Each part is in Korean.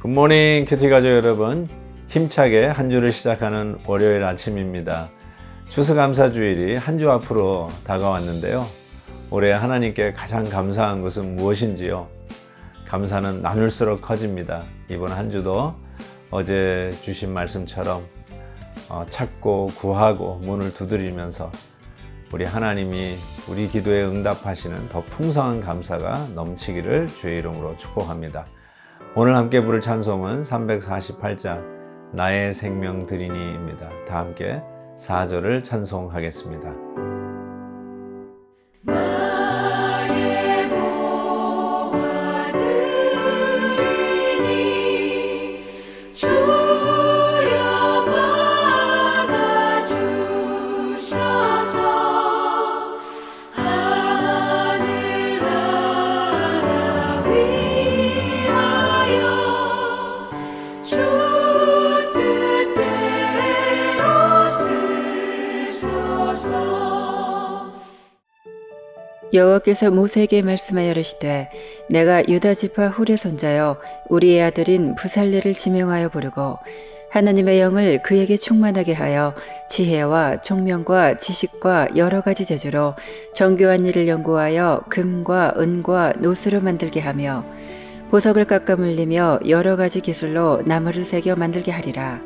굿모닝 큐티 가족 여러분, 힘차게 한 주를 시작하는 월요일 아침입니다. 추수감사주일이 한 주 앞으로 다가왔는데요. 올해 하나님께 가장 감사한 것은 무엇인지요? 감사는 나눌수록 커집니다. 이번 한 주도 어제 주신 말씀처럼 찾고 구하고 문을 두드리면서 우리 하나님이 우리 기도에 응답하시는 더 풍성한 감사가 넘치기를 주의 이름으로 축복합니다. 오늘 함께 부를 찬송은 348장 나의 생명 드리니입니다. 다 함께 4절을 찬송하겠습니다. 나의 보화 드리니 주여 받아주셔서 하늘나라 위하여 주 뜻대로 쓰소서. 여호와께서 모세에게 말씀하여 이르시되 내가 유다 지파 훌의 손자여 우리의 아들인 부살레를 지명하여 부르고 하나님의 영을 그에게 충만하게 하여 지혜와 총명과 지식과 여러 가지 재주로 정교한 일을 연구하여 금과 은과 노스로 만들게 하며 보석을 깎아 물리며 여러 가지 기술로 나무를 새겨 만들게 하리라.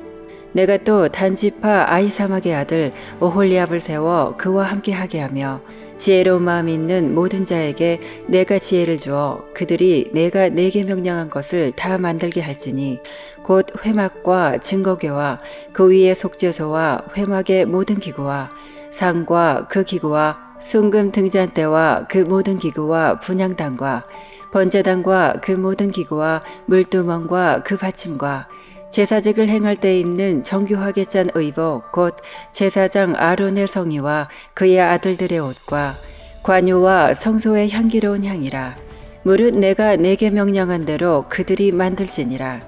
내가 또 단지파 아히사막의 아들 오홀리압을 세워 그와 함께 하게 하며 지혜로운 마음이 있는 모든 자에게 내가 지혜를 주어 그들이 내가 내게 명령한 것을 다 만들게 할지니 곧 회막과 증거궤와 그 위의 속죄소와 회막의 모든 기구와 상과 그 기구와 순금 등잔대와 그 모든 기구와 분향단과 번제단과 그 모든 기구와 물두멍과 그 받침과 제사직을 행할 때 입는 정교하게 짠 의복 곧 제사장 아론의 성의와 그의 아들들의 옷과 관유와 성소의 향기로운 향이라. 무릇 내가 내게 명령한 대로 그들이 만들지니라.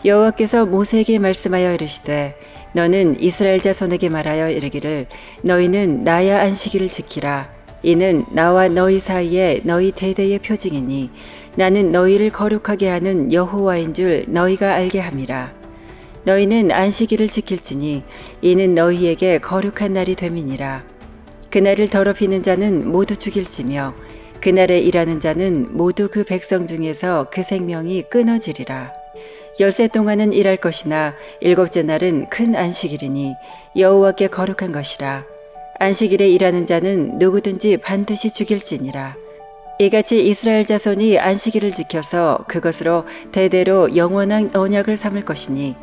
여호와께서 모세에게 말씀하여 이르시되 너는 이스라엘 자손에게 말하여 이르기를 너희는 나의 안식일을 지키라. 이는 나와 너희 사이에 너희 대대의 표징이니 나는 너희를 거룩하게 하는 여호와인 줄 너희가 알게 함이라. 너희는 안식일을 지킬지니 이는 너희에게 거룩한 날이 됨이니라. 그날을 더럽히는 자는 모두 죽일지며 그날에 일하는 자는 모두 그 백성 중에서 그 생명이 끊어지리라. 열세 동안은 일할 것이나 일곱째 날은 큰 안식일이니 여호와께 거룩한 것이라. 안식일에 일하는 자는 누구든지 반드시 죽일지니라. 이같이 이스라엘 자손이 안식일을 지켜서 그것으로 대대로 영원한 언약을 삼을 것이니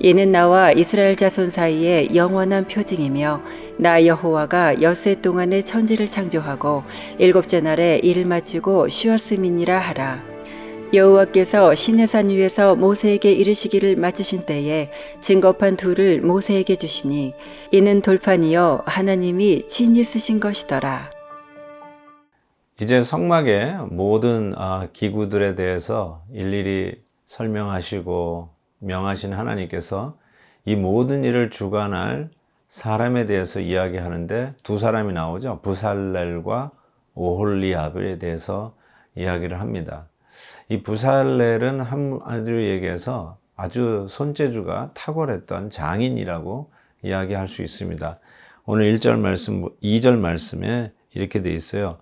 이는 나와 이스라엘 자손 사이에 영원한 표징이며 나 여호와가 엿새 동안에 천지를 창조하고 일곱째 날에 일을 마치고 쉬었음이니라 하라. 여호와께서 시내산 위에서 모세에게 이르시기를 마치신 때에 증거판 둘을 모세에게 주시니 이는 돌판이요 하나님이 친히 쓰신 것이더라. 이제 성막의 모든 기구들에 대해서 일일이 설명하시고 명하신 하나님께서 이 모든 일을 주관할 사람에 대해서 이야기하는데 두 사람이 나오죠. 부살렐과 오홀리압에 대해서 이야기를 합니다. 이 부살렐은 한마디로 얘기해서 아주 손재주가 탁월했던 장인이라고 이야기할 수 있습니다. 오늘 1절 말씀, 2절 말씀에 이렇게 되어 있어요.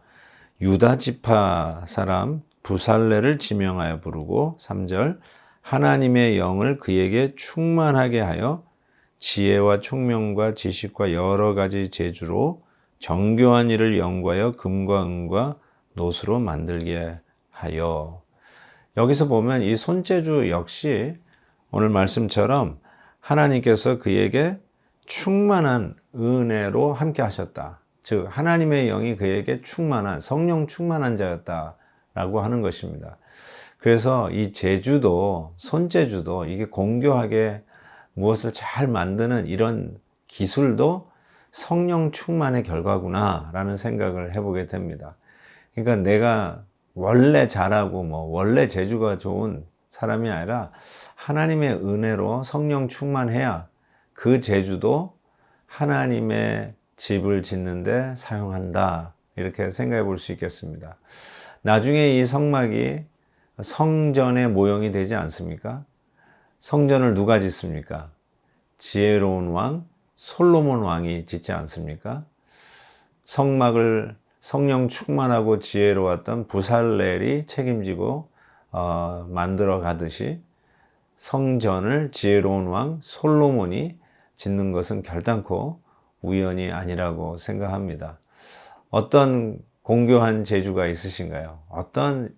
유다 지파 사람 부살레를 지명하여 부르고 3절 하나님의 영을 그에게 충만하게 하여 지혜와 총명과 지식과 여러 가지 재주로 정교한 일을 연구하여 금과 은과 노스로 만들게 하여. 여기서 보면 이 손재주 역시 오늘 말씀처럼 하나님께서 그에게 충만한 은혜로 함께 하셨다. 즉 하나님의 영이 그에게 충만한 성령 충만한 자였다라고 하는 것입니다. 그래서 이 재주도 손재주도 이게 공교하게 무엇을 잘 만드는 이런 기술도 성령 충만의 결과구나 라는 생각을 해보게 됩니다. 그러니까 내가 원래 잘하고 원래 재주가 좋은 사람이 아니라 하나님의 은혜로 성령 충만해야 그 재주도 하나님의 집을 짓는데 사용한다, 이렇게 생각해 볼 수 있겠습니다. 나중에 이 성막이 성전의 모형이 되지 않습니까? 성전을 누가 짓습니까? 지혜로운 왕 솔로몬 왕이 짓지 않습니까? 성막을 성령 충만하고 지혜로웠던 부살렐이 책임지고 만들어 가듯이 성전을 지혜로운 왕 솔로몬이 짓는 것은 결단코 우연이 아니라고 생각합니다. 어떤 공교한 재주가 있으신가요? 어떤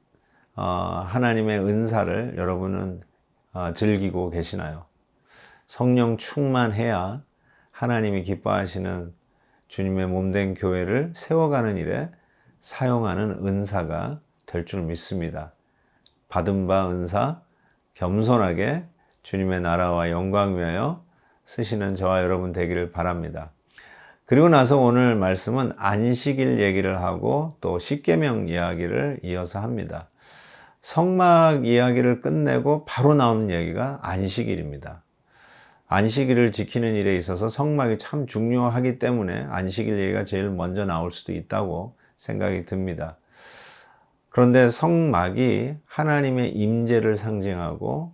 하나님의 은사를 여러분은 즐기고 계시나요? 성령 충만해야 하나님이 기뻐하시는 주님의 몸된 교회를 세워가는 일에 사용하는 은사가 될 줄 믿습니다. 받은 바 은사 겸손하게 주님의 나라와 영광 위하여 쓰시는 저와 여러분 되기를 바랍니다. 그리고 나서 오늘 말씀은 안식일 얘기를 하고 또 십계명 이야기를 이어서 합니다. 성막 이야기를 끝내고 바로 나오는 얘기가 안식일입니다. 안식일을 지키는 일에 있어서 성막이 참 중요하기 때문에 안식일 얘기가 제일 먼저 나올 수도 있다고 생각이 듭니다. 그런데 성막이 하나님의 임재를 상징하고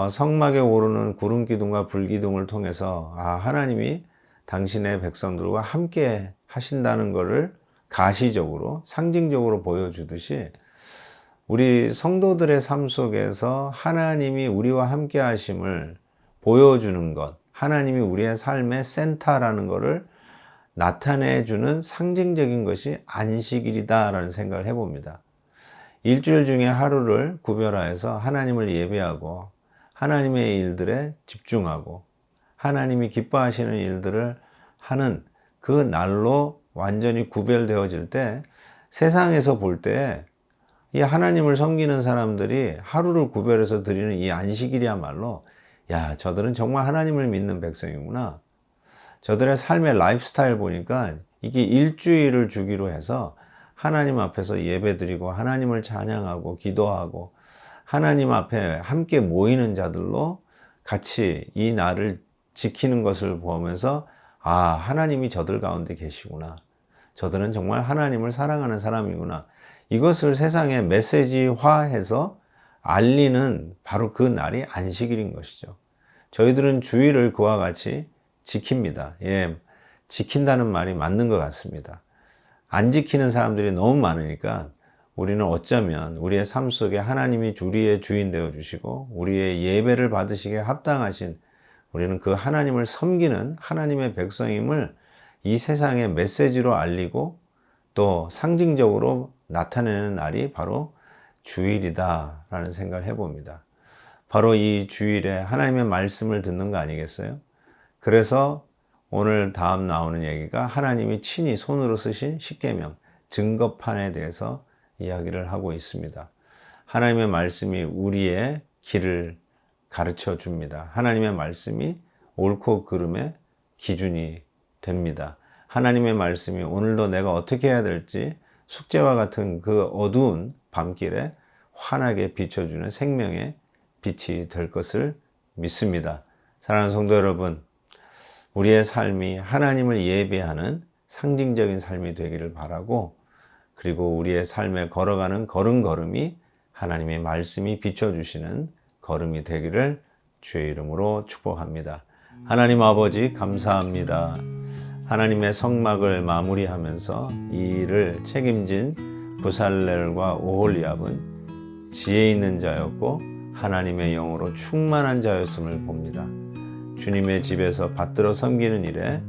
성막에 오르는 구름 기둥과 불 기둥을 통해서 하나님이 당신의 백성들과 함께 하신다는 것을 가시적으로 상징적으로 보여주듯이 우리 성도들의 삶 속에서 하나님이 우리와 함께 하심을 보여주는 것, 하나님이 우리의 삶의 센터라는 것을 나타내주는 상징적인 것이 안식일이다라는 생각을 해봅니다. 일주일 중에 하루를 구별하여서 하나님을 예배하고 하나님의 일들에 집중하고 하나님이 기뻐하시는 일들을 하는 그 날로 완전히 구별되어질 때 세상에서 볼 때 이 하나님을 섬기는 사람들이 하루를 구별해서 드리는 이 안식일이야말로 저들은 정말 하나님을 믿는 백성이구나. 저들의 삶의 라이프스타일 보니까 이게 일주일을 주기로 해서 하나님 앞에서 예배드리고 하나님을 찬양하고 기도하고 하나님 앞에 함께 모이는 자들로 같이 이 날을 지키는 것을 보면서 하나님이 저들 가운데 계시구나. 저들은 정말 하나님을 사랑하는 사람이구나. 이것을 세상에 메시지화해서 알리는 바로 그 날이 안식일인 것이죠. 저희들은 주일을 그와 같이 지킵니다. 지킨다는 말이 맞는 것 같습니다. 안 지키는 사람들이 너무 많으니까 우리는 어쩌면 우리의 삶 속에 하나님이 우리의 주인 되어 주시고 우리의 예배를 받으시기에 합당하신 우리는 그 하나님을 섬기는 하나님의 백성임을 이 세상에 메시지로 알리고 또 상징적으로 나타내는 날이 바로 주일이다라는 생각을 해봅니다. 바로 이 주일에 하나님의 말씀을 듣는 거 아니겠어요? 그래서 오늘 다음 나오는 얘기가 하나님이 친히 손으로 쓰신 십계명, 증거판에 대해서 이야기를 하고 있습니다. 하나님의 말씀이 우리의 길을 가르쳐 줍니다. 하나님의 말씀이 옳고 그름의 기준이 됩니다. 하나님의 말씀이 오늘도 내가 어떻게 해야 될지 숙제와 같은 그 어두운 밤길에 환하게 비춰주는 생명의 빛이 될 것을 믿습니다. 사랑하는 성도 여러분, 우리의 삶이 하나님을 예배하는 상징적인 삶이 되기를 바라고, 그리고 우리의 삶에 걸어가는 걸음걸음이 하나님의 말씀이 비춰주시는 걸음이 되기를 주의 이름으로 축복합니다. 하나님 아버지 감사합니다. 하나님의 성막을 마무리하면서 이 일을 책임진 부살렐과 오홀리압은 지혜 있는 자였고 하나님의 영으로 충만한 자였음을 봅니다. 주님의 집에서 받들어 섬기는 일에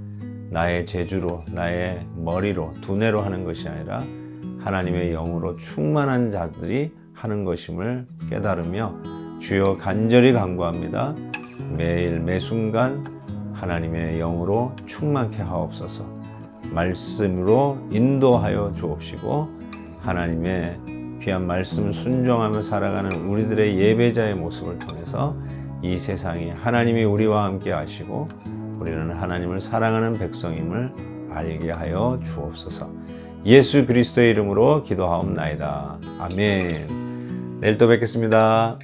나의 재주로, 나의 머리로, 두뇌로 하는 것이 아니라 하나님의 영으로 충만한 자들이 하는 것임을 깨달으며 주여 간절히 간구합니다. 매일 매순간 하나님의 영으로 충만케 하옵소서. 말씀으로 인도하여 주옵시고 하나님의 귀한 말씀 순종하며 살아가는 우리들의 예배자의 모습을 통해서 이 세상이 하나님이 우리와 함께 하시고 우리는 하나님을 사랑하는 백성임을 알게 하여 주옵소서. 예수 그리스도의 이름으로 기도하옵나이다. 아멘. 내일 또 뵙겠습니다.